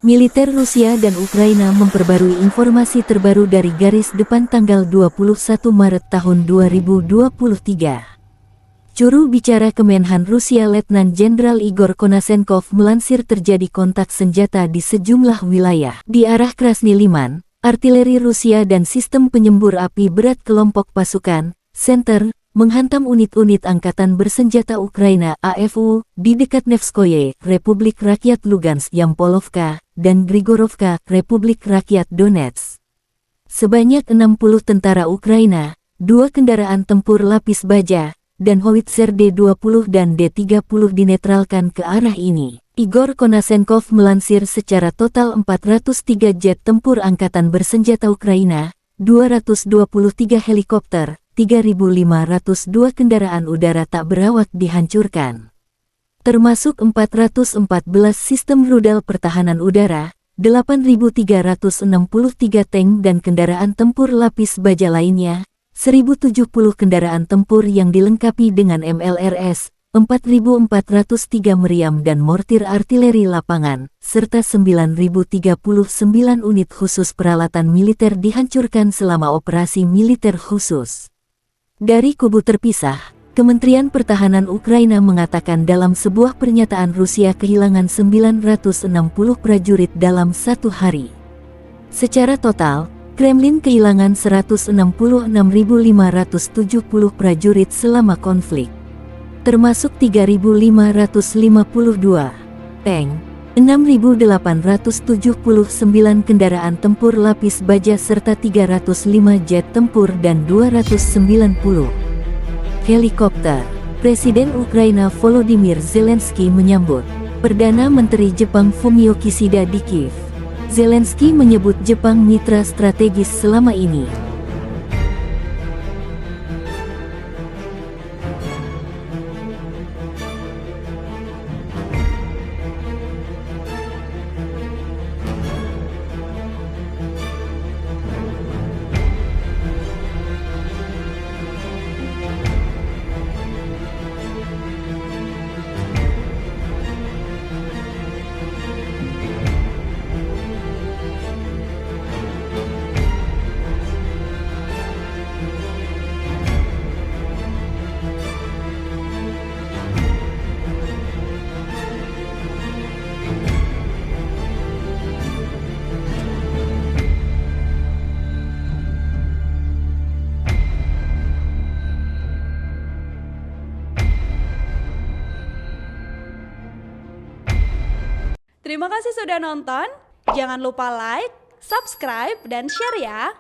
Militer Rusia dan Ukraina memperbarui informasi terbaru dari garis depan tanggal 21 Maret tahun 2023. Juru bicara Kemenhan Rusia Letnan Jenderal Igor Konasenkov melansir terjadi kontak senjata di sejumlah wilayah di arah Krasny Liman, artileri Rusia dan sistem penyembur api berat kelompok pasukan Center menghantam unit-unit angkatan bersenjata Ukraina AFU di dekat Nevskoye, Republik Rakyat Lugansk Yampolovka, dan Grigorovka, Republik Rakyat Donetsk. Sebanyak 60 tentara Ukraina, 2 kendaraan tempur lapis baja, dan howitzer D-20 dan D-30 dinetralkan ke arah ini. Igor Konasenkov melansir secara total 403 jet tempur angkatan bersenjata Ukraina, 223 helikopter, 3.502 kendaraan udara tak berawak dihancurkan. Termasuk 414 sistem rudal pertahanan udara, 8.363 tank dan kendaraan tempur lapis baja lainnya, 1.070 kendaraan tempur yang dilengkapi dengan MLRS, 4.403 meriam dan mortir artileri lapangan, serta 9.039 unit khusus peralatan militer dihancurkan selama operasi militer khusus. Dari kubu terpisah, Kementerian Pertahanan Ukraina mengatakan dalam sebuah pernyataan Rusia kehilangan 960 prajurit dalam satu hari. Secara total, Kremlin kehilangan 166.570 prajurit selama konflik, termasuk 3.552 tank, 6.879 kendaraan tempur lapis baja serta 305 jet tempur dan 290 helikopter. Presiden Ukraina Volodymyr Zelensky menyambut Perdana Menteri Jepang Fumio Kishida di Kiev. Zelensky menyebut Jepang mitra strategis selama ini. Terima kasih sudah nonton. Jangan lupa like, subscribe, dan share ya.